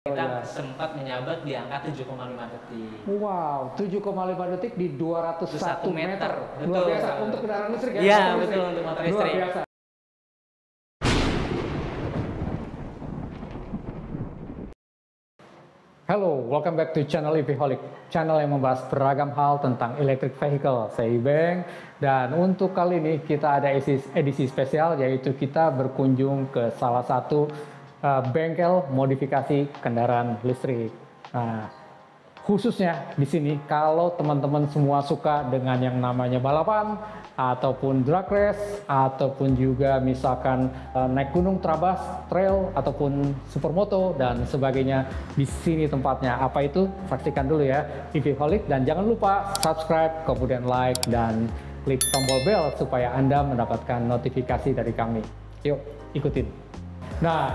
Kita sempat menyabat di angka 7,5 detik. Wow, 7,5 detik di 201 meter. Luar biasa untuk kendaraan listrik ya? Iya, betul untuk motor listrik. Luar biasa. Halo, welcome back to channel EVholic, channel yang membahas beragam hal tentang electric vehicle. Saya Ibeng, dan untuk kali ini kita ada edisi spesial, yaitu kita berkunjung ke salah satu bengkel modifikasi kendaraan listrik. Nah, khususnya di sini kalau teman-teman semua suka dengan yang namanya balapan ataupun drag race ataupun juga misalkan naik gunung, trabas, trail ataupun supermoto dan sebagainya, di sini tempatnya. Apa itu? Saksikan dulu ya EVholic, dan jangan lupa subscribe, kemudian like dan klik tombol bell supaya Anda mendapatkan notifikasi dari kami. Yuk ikutin. Nah,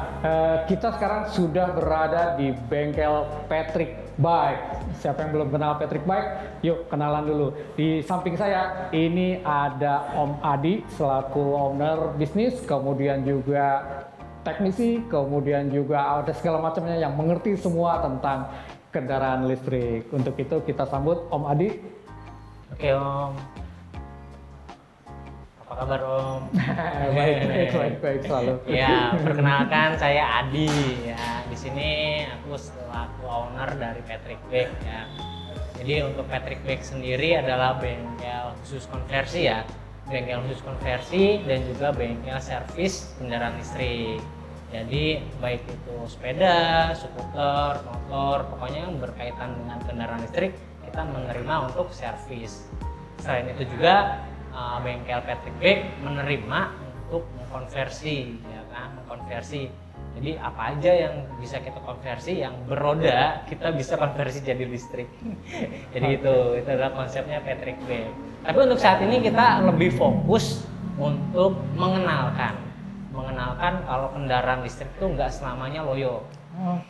kita sekarang sudah berada di bengkel Patrick Bike. Siapa yang belum kenal Patrick Bike? Yuk kenalan dulu. Di samping saya ini ada Om Adi selaku owner bisnis, kemudian juga teknisi, kemudian juga ada segala macamnya yang mengerti semua tentang kendaraan listrik. Untuk itu kita sambut Om Adi. Oke Om. Apa kabar Om? baik selalu. Ya, perkenalkan saya Adi ya. Di sini aku selaku owner dari Patrick Bike ya. Jadi untuk Patrick Bike sendiri adalah bengkel khusus konversi ya. Bengkel khusus konversi dan juga bengkel servis kendaraan listrik. Jadi baik itu sepeda, skuter, motor, pokoknya yang berkaitan dengan kendaraan listrik kita menerima untuk servis. Selain itu juga bengkel Patrick Bike menerima untuk mengkonversi, ya kan, mengkonversi. Jadi apa aja yang bisa kita konversi, yang beroda kita bisa konversi jadi listrik. Jadi itu adalah konsepnya Patrick Bike. Tapi untuk saat ini kita lebih fokus untuk mengenalkan kalau kendaraan listrik itu nggak selamanya loyo.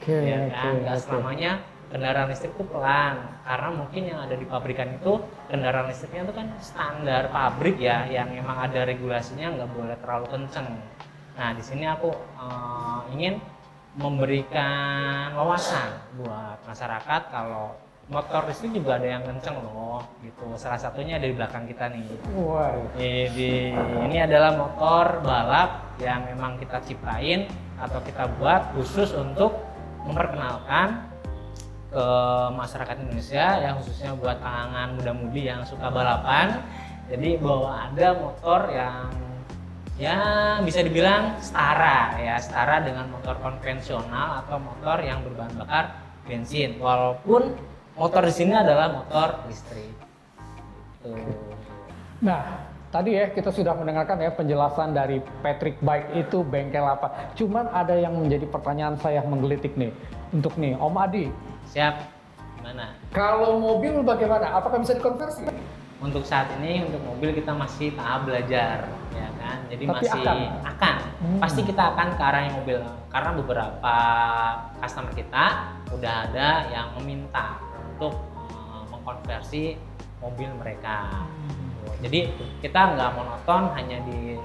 Ya kan, nggak selamanya kendaraan listrik itu pelan, karena mungkin yang ada di pabrikan itu kendaraan listriknya itu kan standar pabrik ya, yang memang ada regulasinya, nggak boleh terlalu kenceng. Nah di sini aku ingin memberikan wawasan buat masyarakat kalau motor listrik juga ada yang kenceng loh, gitu. Salah satunya ada di belakang kita nih. Wow. Ini adalah motor balap yang memang kita ciptain atau kita buat khusus untuk memperkenalkan ke masyarakat Indonesia ya, khususnya buat kalangan muda-mudi yang suka balapan. Jadi bahwa ada motor yang ya bisa dibilang setara dengan motor konvensional atau motor yang berbahan bakar bensin, walaupun motor di sini adalah motor listrik. Nah, tadi ya kita sudah mendengarkan ya penjelasan dari Patrick Bike itu bengkel apa. Cuman ada yang menjadi pertanyaan saya menggelitik nih. Untuk nih Om Adi. Siap. Gimana? Kalau mobil bagaimana? Apakah bisa dikonversi? Untuk saat ini untuk mobil kita masih tahap belajar, ya kan. Jadi tapi masih akan. Pasti kita akan ke arahnya mobil, karena beberapa customer kita udah ada yang meminta untuk mengkonversi mobil mereka. Jadi kita nggak monoton hanya di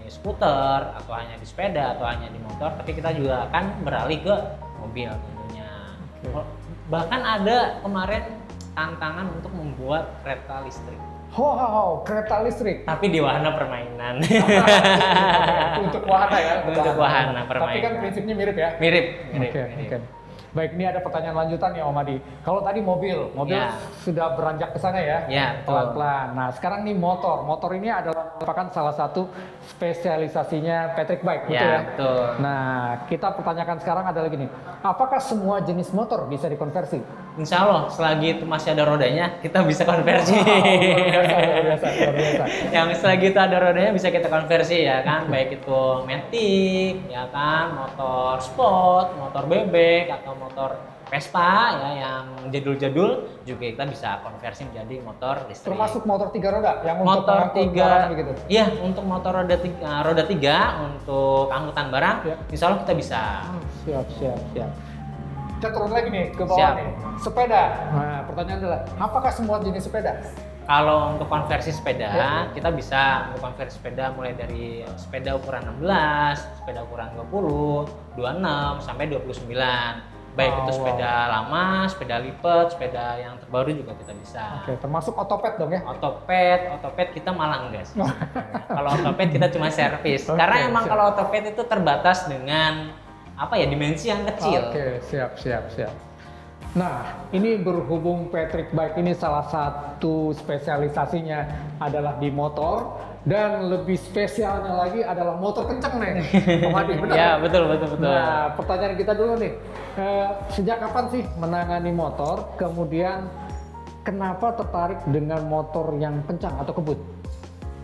skuter atau hanya di sepeda atau hanya di motor, tapi kita juga akan beralih ke mobil tentunya. Bahkan ada kemarin tantangan untuk membuat kereta listrik. Kereta listrik. Tapi di wahana permainan. Untuk wahana ya. Untuk wahana permainan. Tapi kan prinsipnya mirip ya. Mirip. Baik, ini ada pertanyaan lanjutan ya Om Adi. Kalau tadi mobil ya, sudah beranjak ke sana ya, pelan-pelan. Nah sekarang nih motor ini adalah merupakan salah satu spesialisasinya Patrick Bike, betul ya? Betul. Nah kita pertanyakan sekarang adalah gini, apakah semua jenis motor bisa dikonversi? Insya Allah selagi itu masih ada rodanya kita bisa konversi. Luar biasa. Yang selagi itu ada rodanya bisa kita konversi ya kan, baik itu matic ya kan, motor sport, motor bebek atau motor Vespa ya yang jadul-jadul juga kita bisa konversi menjadi motor listrik. Termasuk motor 3 roda yang motor untuk 3 begitu. Iya, untuk motor roda 3 untuk angkutan barang ya. Insya Allah kita bisa. Siap. Kita turun lagi nih ke bawah nih. Sepeda. Nah, pertanyaan adalah apakah semua jenis sepeda? Kalau untuk konversi sepeda, kita bisa untuk konversi sepeda mulai dari sepeda ukuran 16, sepeda ukuran 20, 26 sampai 29. Baik itu wow. sepeda lama, sepeda lipat, sepeda yang terbaru juga kita bisa. Oke, termasuk otopet dong ya? Otopet kita malah enggak sih. Kalau otopet kita cuma servis. Oke, Karena emang siap. kalau otopet itu terbatas dengan apa ya, dimensi yang kecil. Oke, siap. Nah, ini berhubung Patrick Bike ini salah satu spesialisasinya adalah di motor, dan lebih spesialnya lagi adalah motor kenceng nih, Om Adi, benar? Ya, betul. Nah, pertanyaan kita dulu nih, sejak kapan sih menangani motor, kemudian kenapa tertarik dengan motor yang kencang atau kebut?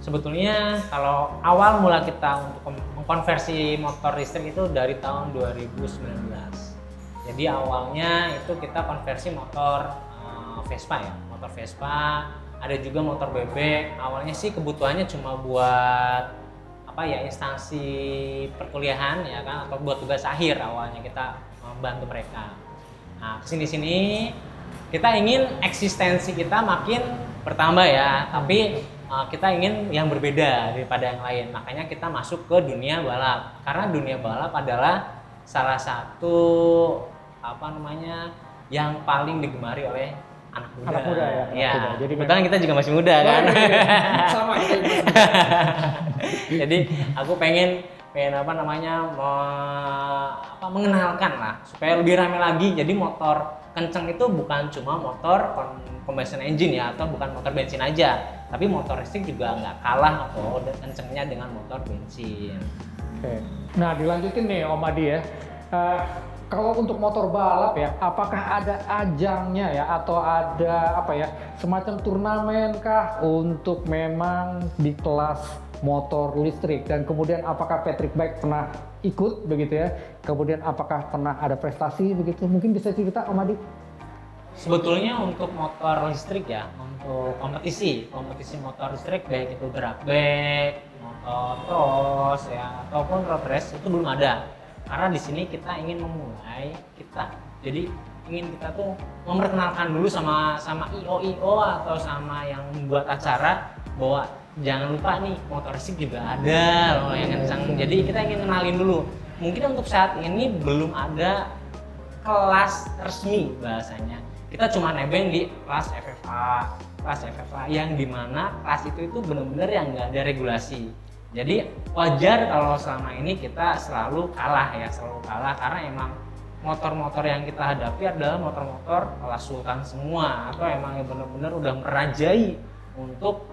Sebetulnya kalau awal mula kita untuk mengkonversi motor listrik itu dari tahun 2019. Jadi awalnya itu kita konversi motor Vespa ya, motor Vespa, ada juga motor bebek. Awalnya sih kebutuhannya cuma buat apa ya, instansi perkuliahan ya kan, atau buat tugas akhir awalnya kita membantu mereka. Nah, kesini-sini kita ingin eksistensi kita makin bertambah ya, tapi kita ingin yang berbeda daripada yang lain. Makanya kita masuk ke dunia balap, karena dunia balap adalah salah satu apa namanya yang paling digemari oleh anak muda. Anak muda ya. Ya. Muda. Jadi kebetulan kita juga masih muda kan. Sama kita juga masih muda. Jadi aku pengen apa namanya mengenalkan lah supaya lebih ramai lagi. Jadi motor kenceng itu bukan cuma motor combustion engine ya, atau bukan motor bensin aja, tapi motor listrik juga nggak kalah atau kencengnya dengan motor bensin. Oke. Nah, dilanjutin nih Om Adi ya. Kalau untuk motor balap ya, apakah ada ajangnya ya, atau ada apa ya, semacam turnamen kah untuk memang di kelas motor listrik? Dan kemudian apakah Patrick Bike pernah ikut begitu ya? Kemudian apakah pernah ada prestasi begitu? Mungkin bisa cerita Om Adi? Sebetulnya untuk motor listrik ya, untuk kompetisi motor listrik baik itu drag bike, motor cross ya, ataupun road race itu belum ada. Karena di sini kita ingin memulai jadi ingin kita tuh memperkenalkan dulu sama IO atau sama yang membuat acara bahwa jangan lupa nih motor listrik juga ada loh yang kencang. Jadi kita ingin kenalin dulu. Mungkin untuk saat ini belum ada kelas resmi bahasanya. Kita cuma nebeng di kelas FFA yang dimana kelas itu benar-benar yang nggak ada regulasi. Jadi wajar kalau selama ini kita selalu kalah karena emang motor-motor yang kita hadapi adalah motor-motor kelas sultan semua, atau emang yang benar-benar udah merajai untuk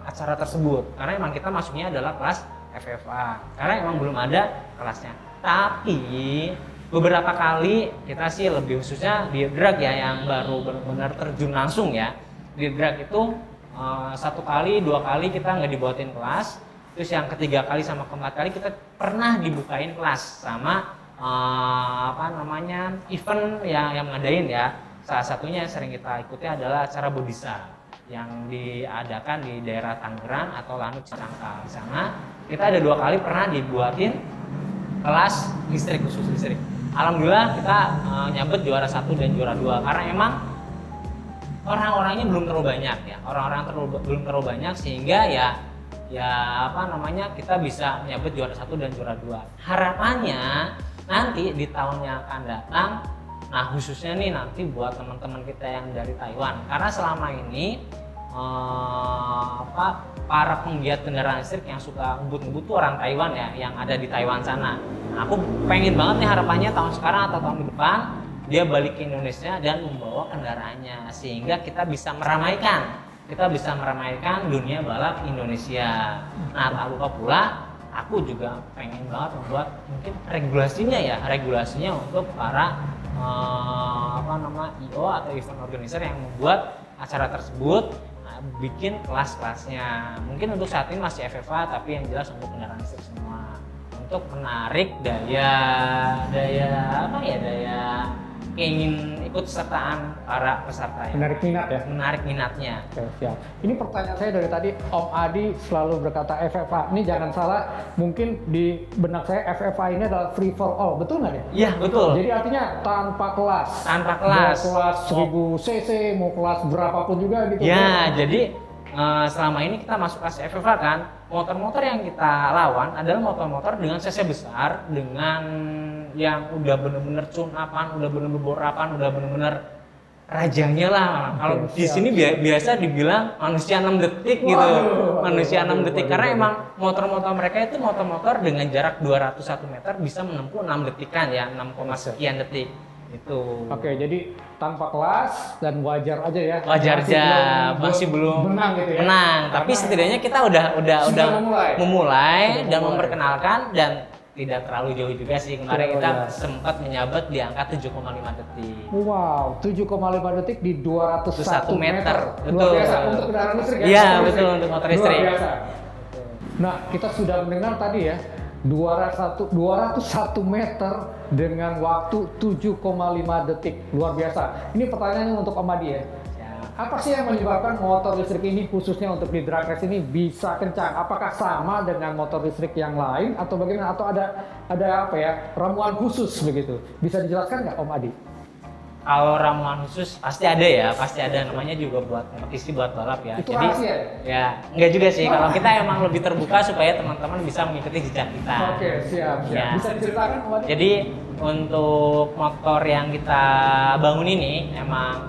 acara tersebut. Karena emang kita masuknya adalah kelas FFA, karena emang belum ada kelasnya. Tapi beberapa kali kita sih lebih khususnya di drag ya yang baru benar-benar terjun langsung ya. Di drag itu 1 kali, 2 kali kita nggak dibuatin kelas, terus yang ketiga kali sama keempat kali kita pernah dibukain kelas sama event yang ngadain ya. Salah satunya yang sering kita ikuti adalah acara Bodisa yang diadakan di daerah Tangerang atau Lanut Cicangkal. Di sana kita ada 2 kali pernah dibuatin kelas listrik, khusus listrik. Alhamdulillah kita nyabet juara 1 dan juara 2 karena emang orang-orangnya belum terlalu banyak ya, belum terlalu banyak sehingga kita bisa menyabet juara 1 dan juara 2. Harapannya nanti di tahun yang akan datang, nah khususnya nih nanti buat teman-teman kita yang dari Taiwan, karena selama ini para penggiat kendaraan listrik yang suka ngebut-ngebut tuh orang Taiwan ya, yang ada di Taiwan sana. Aku pengen banget nih harapannya tahun sekarang atau tahun depan dia balik ke Indonesia dan membawa kendaraannya sehingga kita bisa meramaikan dunia balap Indonesia. Nah, tak lupa pula aku juga pengen banget membuat mungkin regulasinya untuk para IO atau event organizer yang membuat acara tersebut, bikin kelas-kelasnya. Mungkin untuk saat ini masih FFA, tapi yang jelas untuk kendaraan listrik semua, untuk menarik daya keingin ikut sertaan para peserta ya. Menarik minatnya. Oke, siap. Ini pertanyaan saya dari tadi, Om Adi selalu berkata FFA. Ini jangan salah, mungkin di benak saya FFA ini adalah free for all, betul nggak ya? Iya, betul. Jadi artinya tanpa kelas. Tanpa kelas. Mau kelas 1000 cc, mau kelas berapapun juga gitu. Ya, jadi selama ini kita masuk kelas FFA kan, motor-motor yang kita lawan adalah motor-motor dengan cc besar, dengan yang udah bener-bener tune-upan, udah bener-bener borapan, udah bener-bener rajanya lah. Kalau di sini biasa dibilang manusia 6 detik gitu. Manusia 6 detik karena emang motor-motor mereka itu motor-motor dengan jarak 201 meter bisa menempuh 6 detikan ya, 6, sekian detik. Itu. Oke, jadi tanpa kelas dan wajar aja ya. Wajar aja, masih belum menang gitu ya. Menang, tapi setidaknya kita udah memulai dan memperkenalkan dan tidak terlalu jauh juga sih. Kemarin kita sempat menyabat di angka 7,5 detik. Wow, 7,5 detik di 201 meter. Betul. Luar biasa untuk kendaraan listrik ya. Iya, betul untuk motor listrik. Luar biasa. Nah, kita sudah mendengar tadi ya 201 meter dengan waktu 7,5 detik. Luar biasa. Ini pertanyaannya untuk Om Adi ya. Apa sih yang menyebabkan motor listrik ini khususnya untuk di drag race ini bisa kencang? Apakah sama dengan motor listrik yang lain atau bagaimana? Atau ada apa ya, ramuan khusus begitu? Bisa dijelaskan nggak Om Adi? Kalau ramuan khusus pasti ada ya, pasti ada, namanya juga buat kompetisi, buat balap ya. Itu jadi rahasia? Ya enggak juga sih. Kalau kita emang lebih terbuka supaya teman-teman bisa mengikuti jejak kita. Oke, siap. Ya. Bisa diceritakan Om Adi? Jadi untuk motor yang kita bangun ini emang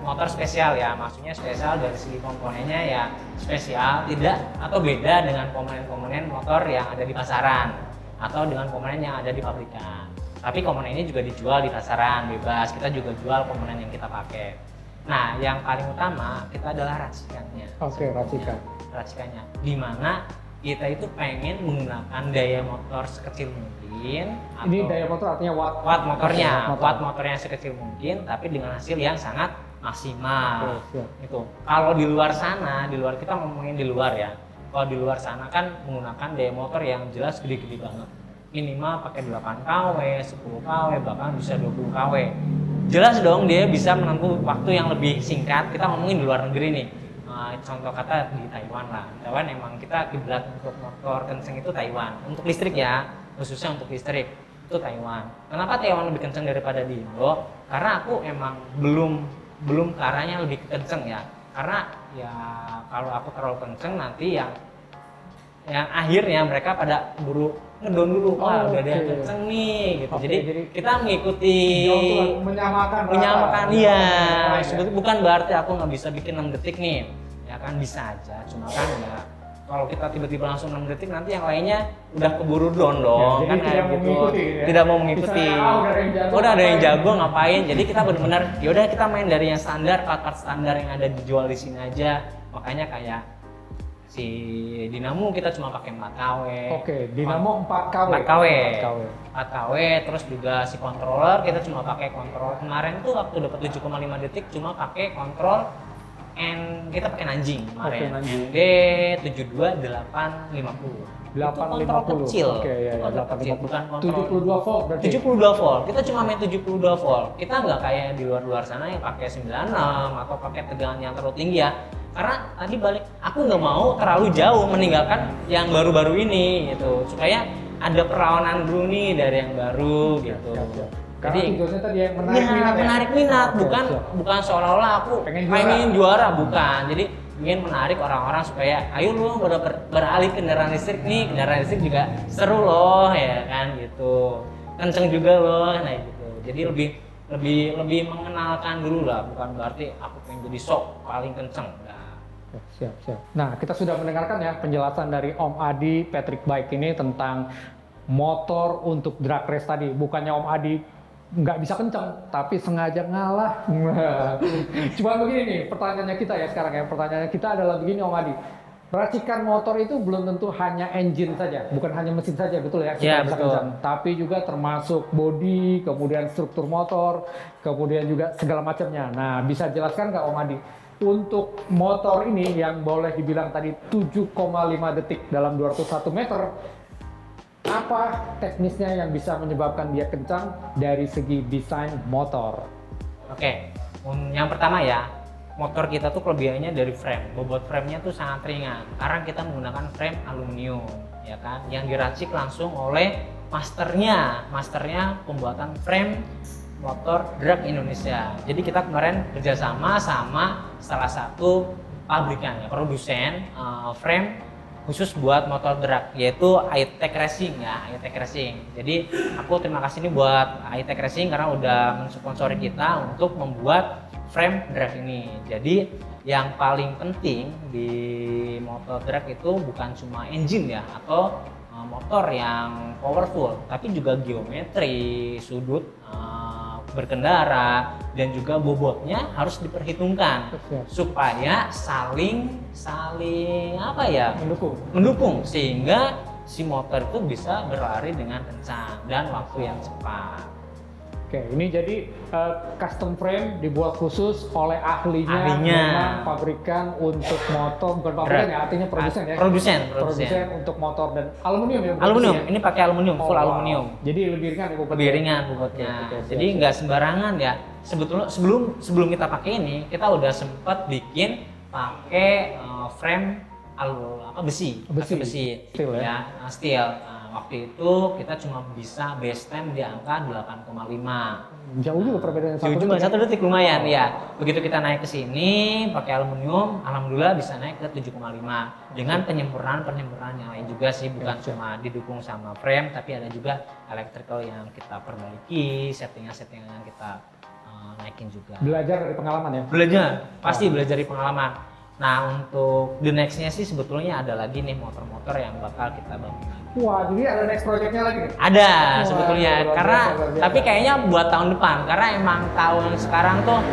motor spesial ya, maksudnya spesial dari segi komponennya ya spesial, tidak atau beda dengan komponen-komponen motor yang ada di pasaran atau dengan komponen yang ada di pabrikan. Tapi komponen ini juga dijual di pasaran bebas, kita juga jual komponen yang kita pakai. Nah, yang paling utama kita adalah racikannya. Oke, racikan. Racikannya, dimana kita itu pengen menggunakan daya motor sekecil mungkin. Ini daya motor artinya watt motornya, watt motornya sekecil mungkin, tapi dengan hasil yang sangat maksimal. Itu kalau di luar sana, di luar kita ngomongin di luar ya, kalau di luar sana kan menggunakan daya motor yang jelas gede-gede banget, minimal pakai 8 kW, 10 kW, bahkan bisa 20 kW. Jelas dong dia bisa menempuh waktu yang lebih singkat. Kita ngomongin di luar negeri nih, contoh kata di Taiwan lah. Taiwan emang kita kiblat untuk motor kenceng itu Taiwan, untuk listrik ya, khususnya untuk listrik itu Taiwan. Kenapa Taiwan lebih kenceng daripada di Indo? Karena aku emang belum ke arahnya lebih kenceng ya, karena ya kalau aku terlalu kenceng nanti yang akhirnya mereka pada buru ngedon dulu, wah udah ada yang kenceng nih gitu. Jadi kita mengikuti menyamakan iya, bukan berarti aku nggak bisa bikin 6 detik nih ya kan, bisa aja, cuma kan ya kalau kita tiba-tiba langsung 6 detik nanti yang lainnya udah keburu down dong ya, kan kayak gitu, tidak mau mengikuti. Udah ada yang jago ngapain, jadi kita benar-benar yaudah kita main dari yang standar, part-part standar yang ada dijual di sini aja. Makanya kayak si dinamo kita cuma pakai 4 kW. Oke, dinamo 4 kW. 4 kW, terus juga si controller kita cuma pakai kontrol. Kemarin tuh waktu dapat 7,5 detik cuma pakai kontrol kita pakai Nanjing kemarin. ND 72850. 850 kecil. Oke, ya, kontrol kecil, bukan kontrol 72 volt berarti. 72 volt. Kita cuma main 72 volt. Kita nggak kayak di luar sana yang pakai 96 atau pakai tegangan yang terlalu tinggi ya. Karena tadi balik, aku nggak mau terlalu jauh meninggalkan yang baru-baru ini gitu, supaya ada perlawanan dulu nih dari yang baru gitu. Jadi tujuannya tadi yang menarik minat, bukan seolah-olah aku pengen juara, bukan. Jadi ingin menarik orang-orang supaya ayo lu beralih kendaraan listrik nih, kendaraan listrik juga seru loh ya kan gitu, kenceng juga loh, nah gitu. Jadi lebih mengenalkan dulu lah, bukan berarti aku pengen jadi sok paling kenceng. Siap. Nah, kita sudah mendengarkan ya penjelasan dari Om Adi Patrick Bike ini tentang motor untuk drag race tadi. Bukannya Om Adi nggak bisa kencang, tapi sengaja ngalah. Cuma begini nih pertanyaannya kita ya sekarang ya. Pertanyaannya kita adalah begini Om Adi. Racikan motor itu belum tentu hanya engine saja, bukan hanya mesin saja, betul ya? Iya, betul. Kencang. Tapi juga termasuk bodi, kemudian struktur motor, kemudian juga segala macamnya. Nah, bisa jelaskan nggak Om Adi? Untuk motor ini yang boleh dibilang tadi 7,5 detik dalam 201 meter, apa teknisnya yang bisa menyebabkan dia kencang dari segi desain motor? Oke, yang pertama ya, motor kita tuh kelebihannya dari frame. Bobot framenya tuh sangat ringan karena kita menggunakan frame aluminium, ya kan, yang diracik langsung oleh masternya pembuatan frame motor drag Indonesia. Jadi kita kemarin kerjasama sama salah satu pabrikan ya, produsen frame khusus buat motor drag, yaitu iTech Racing ya, iTech Racing. Jadi aku terima kasih nih buat iTech Racing karena udah mensponsori kita untuk membuat frame drag ini. Jadi yang paling penting di motor drag itu bukan cuma engine ya atau motor yang powerful, tapi juga geometri, sudut berkendara dan juga bobotnya harus diperhitungkan supaya saling apa ya, mendukung sehingga si motor itu bisa berlari dengan kencang dan waktu yang cepat. Oke, ini jadi custom frame dibuat khusus oleh ahlinya, memang pabrikan untuk motor, bukan pabrikan ya, artinya produsen ya. Produsen untuk motor dan aluminium ya. Aluminium, ini pakai aluminium, full aluminium. Jadi lebih ringan ya bobotnya. Lebih ringan bobotnya. Jadi nggak sembarangan ya. Sebetulnya sebelum kita pakai ini, kita udah sempat bikin pakai frame besi. Steel ya. Steel. Waktu itu kita cuma bisa base time di angka 8,5. Jauh juga perbedaannya, satu detik lumayan ya. Begitu kita naik ke sini pakai aluminium, alhamdulillah bisa naik ke 7,5 dengan penyempurnaan yang lain juga sih, bukan cuma didukung sama frame tapi ada juga electrical yang kita perbaiki, settingan yang kita naikin juga. Belajar dari pengalaman ya? Pasti belajar dari pengalaman. Nah untuk the nextnya sih sebetulnya ada lagi nih motor-motor yang bakal kita bangun. Wah, jadi ada next projectnya lagi nih? Ada sebetulnya, karena tapi kayaknya buat tahun depan, karena emang tahun sekarang tuh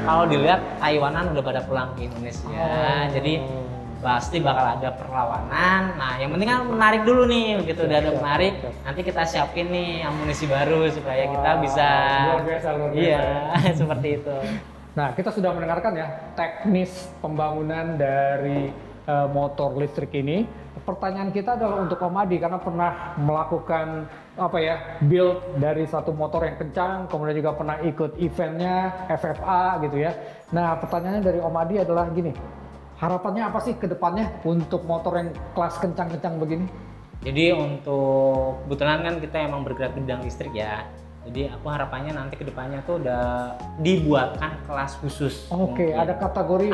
kalau dilihat Taiwanan udah pada pulang ke Indonesia, jadi pasti bakal ada perlawanan. Nah yang penting kan menarik dulu nih, begitu udah ada menarik, nanti kita siapin nih amunisi baru supaya kita bisa. Luar biasa. Iya, seperti itu. Nah, kita sudah mendengarkan ya teknis pembangunan dari motor listrik ini. Pertanyaan kita adalah untuk Om Adi karena pernah melakukan build dari satu motor yang kencang, kemudian juga pernah ikut eventnya FFA gitu ya. Nah, pertanyaannya dari Om Adi adalah gini, harapannya apa sih ke depannya untuk motor yang kelas kencang-kencang begini? Jadi untuk kebetulan kan kita emang bergerak di bidang listrik ya. Jadi aku harapannya nanti kedepannya tuh udah dibuatkan kelas khusus. Oke, ada kategori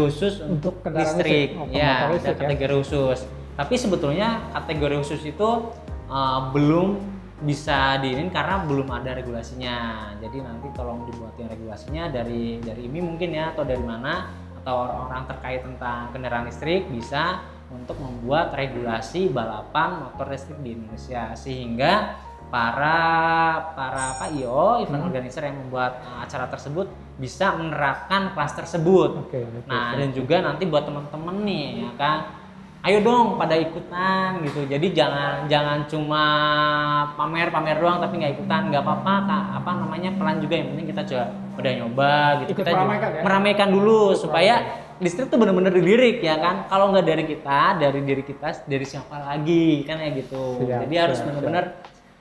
khusus untuk listrik. Ya, ada kategori khusus. Tapi sebetulnya kategori khusus itu belum bisa diinin karena belum ada regulasinya. Jadi nanti tolong dibuatin regulasinya dari IMI mungkin ya, atau dari mana, atau orang-orang terkait tentang kendaraan listrik bisa untuk membuat regulasi balapan motor listrik di Indonesia, sehingga para event organizer yang membuat acara tersebut bisa menerapkan kelas tersebut. Nah, dan juga nanti buat teman-teman nih ya kan, ayo dong pada ikutan gitu. Jadi jangan cuma pamer doang tapi nggak ikutan, nggak apa-apa pelan juga, yang penting kita coba udah nyoba gitu. Kita meramaikan dulu supaya listrik tuh bener-bener dilirik ya kan. Kalau nggak dari kita, dari siapa lagi kan ya gitu. Jadi harus bener-bener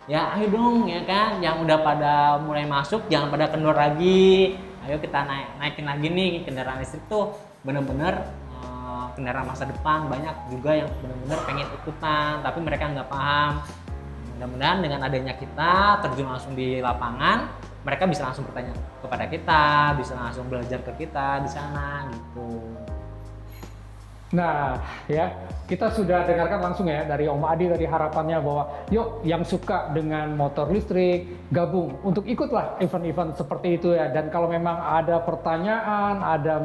ya ayo dong ya kan, yang udah pada mulai masuk jangan pada kendor lagi, ayo kita naikin lagi nih kendaraan listrik tuh bener-bener kendaraan masa depan. Banyak juga yang bener-bener pengen ikutan tapi mereka nggak paham. Mudah-mudahan dengan adanya kita terjun langsung di lapangan, mereka bisa langsung bertanya kepada kita, bisa langsung belajar ke kita di sana gitu. Nah ya, kita sudah dengarkan langsung ya dari Om Adi, dari harapannya bahwa yuk yang suka dengan motor listrik gabung untuk ikutlah event-event seperti itu ya. Dan kalau memang ada pertanyaan, ada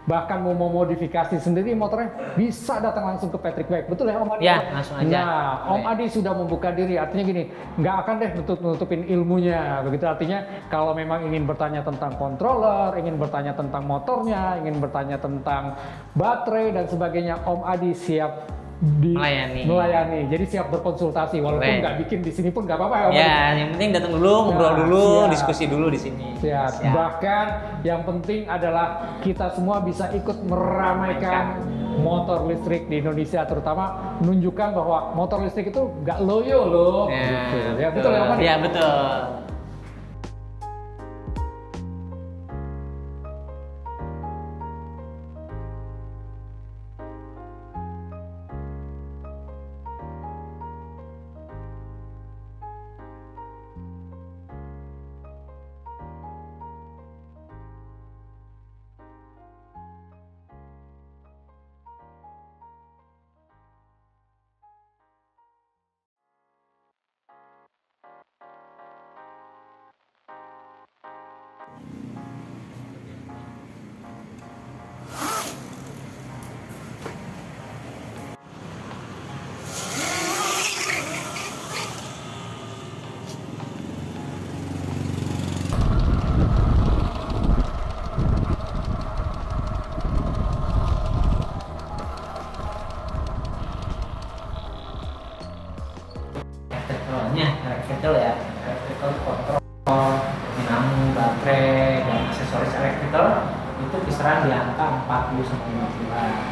bahkan mau modifikasi sendiri motornya, bisa datang langsung ke Patrick Bike. Betul ya Om Adi? Ya, langsung aja. Nah, Om Adi sudah membuka diri, artinya gini, nggak akan deh nutupin ilmunya. Begitu artinya kalau memang ingin bertanya tentang controller, ingin bertanya tentang motornya, ingin bertanya tentang baterai dan sebagainya, Om Adi siap melayani. Jadi siap berkonsultasi, walaupun nggak bikin di sini pun nggak apa-apa ya Om Adi. Ya, yang penting datang dulu, ngobrol dulu, diskusi dulu di sini. Siap. Bahkan yang penting adalah kita semua bisa ikut meramaikan motor listrik di Indonesia, terutama menunjukkan bahwa motor listrik itu nggak loyo loh. Ya, betul ya Om Adi? Ya, betul. Electrical ya, electrical kontrol, dinamo, baterai, dan aksesoris electrical itu kisaran di angka 40 sampai 50-an.